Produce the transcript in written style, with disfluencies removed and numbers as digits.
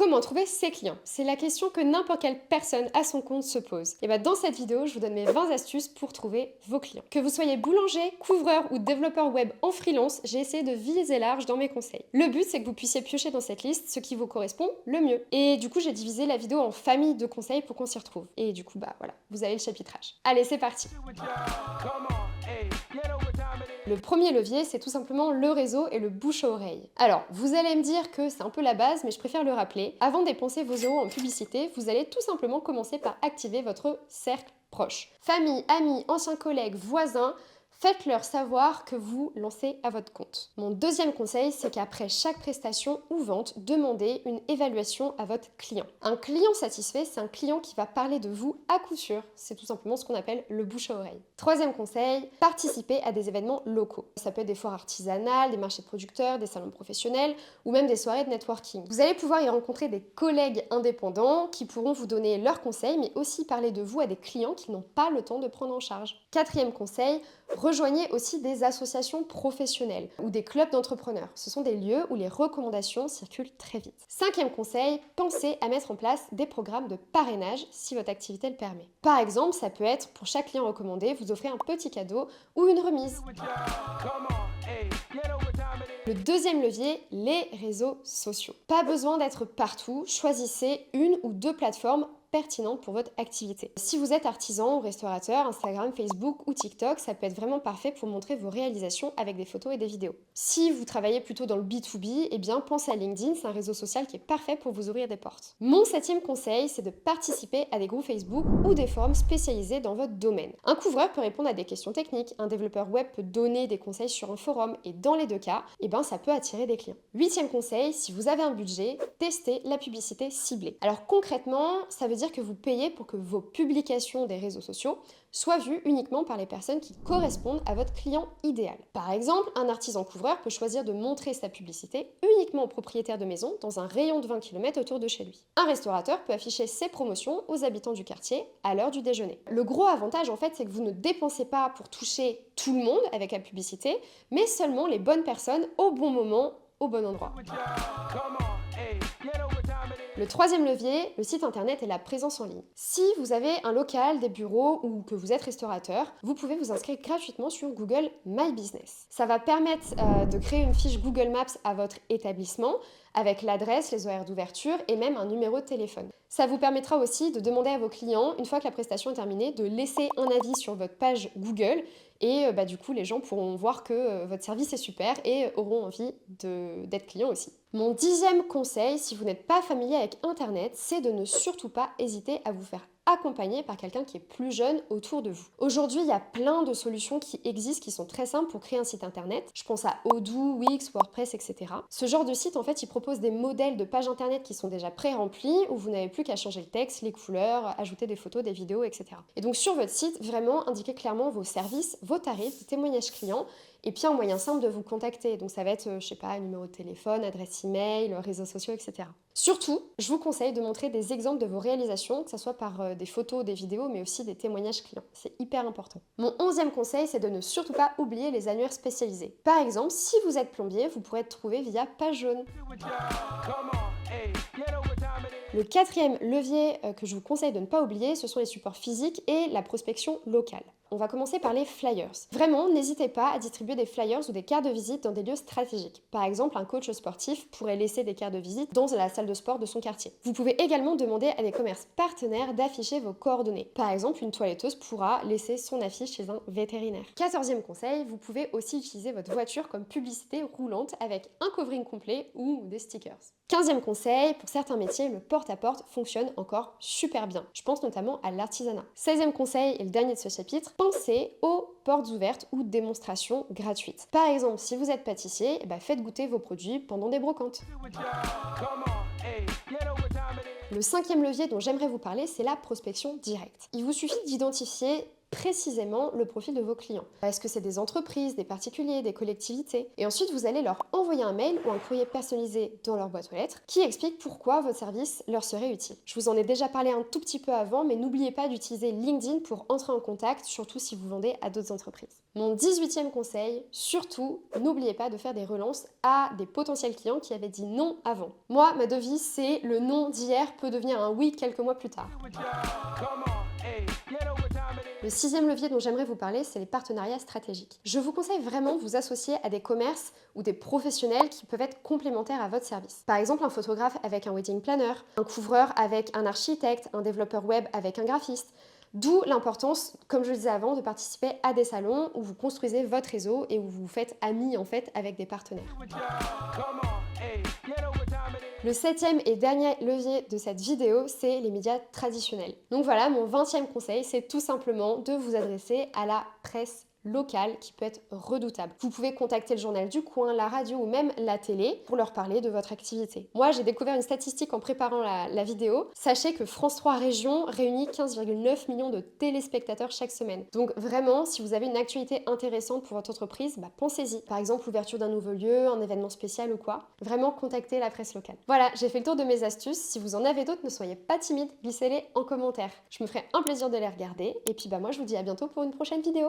Comment trouver ses clients? C'est la question que n'importe quelle personne à son compte se pose. Et dans cette vidéo, je vous donne mes 20 astuces pour trouver vos clients. Que vous soyez boulanger, couvreur ou développeur web en freelance, j'ai essayé de viser large dans mes conseils. Le but, c'est que vous puissiez piocher dans cette liste ce qui vous correspond le mieux. Et du coup, j'ai divisé la vidéo en famille de conseils pour qu'on s'y retrouve. Et du coup, voilà, vous avez le chapitrage. Allez, c'est parti! Le premier levier, c'est tout simplement le réseau et le bouche à oreille. Alors, vous allez me dire que c'est un peu la base, mais je préfère le rappeler. Avant de dépenser vos euros en publicité, vous allez tout simplement commencer par activer votre cercle proche. Famille, amis, anciens collègues, voisins, faites-leur savoir que vous lancez à votre compte. Mon deuxième conseil, c'est qu'après chaque prestation ou vente, demandez une évaluation à votre client. Un client satisfait, c'est un client qui va parler de vous à coup sûr. C'est tout simplement ce qu'on appelle le bouche à oreille. Troisième conseil, participez à des événements locaux. Ça peut être des foires artisanales, des marchés de producteurs, des salons professionnels ou même des soirées de networking. Vous allez pouvoir y rencontrer des collègues indépendants qui pourront vous donner leurs conseils, mais aussi parler de vous à des clients qui n'ont pas le temps de prendre en charge. Quatrième conseil, rejoignez aussi des associations professionnelles ou des clubs d'entrepreneurs. Ce sont des lieux où les recommandations circulent très vite. Cinquième conseil, pensez à mettre en place des programmes de parrainage si votre activité le permet. Par exemple, ça peut être pour chaque client recommandé, vous offrez un petit cadeau ou une remise. Le deuxième levier, les réseaux sociaux. Pas besoin d'être partout, choisissez une ou deux plateformes pertinentes pour votre activité. Si vous êtes artisan ou restaurateur, Instagram, Facebook ou TikTok, ça peut être vraiment parfait pour montrer vos réalisations avec des photos et des vidéos. Si vous travaillez plutôt dans le B2B, eh bien pensez à LinkedIn, c'est un réseau social qui est parfait pour vous ouvrir des portes. Mon septième conseil, c'est de participer à des groupes Facebook ou des forums spécialisés dans votre domaine. Un couvreur peut répondre à des questions techniques, un développeur web peut donner des conseils sur un forum et dans les deux cas, eh ben ça peut attirer des clients. Huitième conseil, si vous avez un budget, testez la publicité ciblée. Alors concrètement, ça veut dire que vous payez pour que vos publications des réseaux sociaux soient vues uniquement par les personnes qui correspondent à votre client idéal. Par exemple, un artisan couvreur peut choisir de montrer sa publicité uniquement aux propriétaires de maisons dans un rayon de 20 km autour de chez lui. Un restaurateur peut afficher ses promotions aux habitants du quartier à l'heure du déjeuner. Le gros avantage en fait, c'est que vous ne dépensez pas pour toucher tout le monde avec la publicité, mais seulement les bonnes personnes au bon moment, au bon endroit. Le troisième levier, le site internet et la présence en ligne. Si vous avez un local, des bureaux ou que vous êtes restaurateur, vous pouvez vous inscrire gratuitement sur Google My Business. Ça va permettre de créer une fiche Google Maps à votre établissement avec l'adresse, les horaires d'ouverture et même un numéro de téléphone. Ça vous permettra aussi de demander à vos clients, une fois que la prestation est terminée, de laisser un avis sur votre page Google et du coup les gens pourront voir que votre service est super et auront envie d'être clients aussi. Mon dixième conseil, si vous n'êtes pas familier avec Internet, c'est de ne surtout pas hésiter à vous faire accompagné par quelqu'un qui est plus jeune autour de vous. Aujourd'hui, il y a plein de solutions qui existent, qui sont très simples pour créer un site internet. Je pense à Odoo, Wix, WordPress, etc. Ce genre de site, en fait, il propose des modèles de pages internet qui sont déjà pré-remplis, où vous n'avez plus qu'à changer le texte, les couleurs, ajouter des photos, des vidéos, etc. Et donc sur votre site, vraiment indiquez clairement vos services, vos tarifs, des témoignages clients, et puis un moyen simple de vous contacter. Donc ça va être, je sais pas, un numéro de téléphone, adresse email, réseaux sociaux, etc. Surtout, je vous conseille de montrer des exemples de vos réalisations, que ce soit par des photos, des vidéos, mais aussi des témoignages clients. C'est hyper important. Mon 11e conseil, c'est de ne surtout pas oublier les annuaires spécialisés. Par exemple, si vous êtes plombier, vous pourrez être trouvé via Page Jaune. Le 4e levier que je vous conseille de ne pas oublier, ce sont les supports physiques et la prospection locale. On va commencer par les flyers. Vraiment, n'hésitez pas à distribuer des flyers ou des cartes de visite dans des lieux stratégiques. Par exemple, un coach sportif pourrait laisser des cartes de visite dans la salle de sport de son quartier. Vous pouvez également demander à des commerces partenaires d'afficher vos coordonnées. Par exemple, une toiletteuse pourra laisser son affiche chez un vétérinaire. 14e conseil, vous pouvez aussi utiliser votre voiture comme publicité roulante avec un covering complet ou des stickers. 15e conseil, pour certains métiers, le porte-à-porte fonctionne encore super bien. Je pense notamment à l'artisanat. 16e conseil, et le dernier de ce chapitre, pensez aux portes ouvertes ou démonstrations gratuites. Par exemple, si vous êtes pâtissier, faites goûter vos produits pendant des brocantes. Le 5e levier dont j'aimerais vous parler, c'est la prospection directe. Il vous suffit d'identifier précisément le profil de vos clients. Est-ce que c'est des entreprises, des particuliers, des collectivités? Et ensuite, vous allez leur envoyer un mail ou un courrier personnalisé dans leur boîte aux lettres qui explique pourquoi votre service leur serait utile. Je vous en ai déjà parlé un tout petit peu avant, mais n'oubliez pas d'utiliser LinkedIn pour entrer en contact, surtout si vous vendez à d'autres entreprises. Mon 18e conseil, surtout, n'oubliez pas de faire des relances à des potentiels clients qui avaient dit non avant. Moi, ma devise, c'est le non d'hier peut devenir un oui quelques mois plus tard. Le 6e levier dont j'aimerais vous parler, c'est les partenariats stratégiques. Je vous conseille vraiment de vous associer à des commerces ou des professionnels qui peuvent être complémentaires à votre service. Par exemple, un photographe avec un wedding planner, un couvreur avec un architecte, un développeur web avec un graphiste. D'où l'importance, comme je le disais avant, de participer à des salons où vous construisez votre réseau et où vous vous faites amis en fait avec des partenaires. Le 7e et dernier levier de cette vidéo, c'est les médias traditionnels. Donc voilà, mon 20e conseil, c'est tout simplement de vous adresser à la presse locale qui peut être redoutable. Vous pouvez contacter le journal du coin, la radio ou même la télé pour leur parler de votre activité. Moi, j'ai découvert une statistique en préparant la vidéo. Sachez que France 3 Région réunit 15,9 millions de téléspectateurs chaque semaine. Donc vraiment, si vous avez une actualité intéressante pour votre entreprise, pensez-y. Par exemple, l'ouverture d'un nouveau lieu, un événement spécial ou quoi. Vraiment, contactez la presse locale. Voilà, j'ai fait le tour de mes astuces. Si vous en avez d'autres, ne soyez pas timide, glissez-les en commentaire. Je me ferai un plaisir de les regarder. Et puis moi, je vous dis à bientôt pour une prochaine vidéo.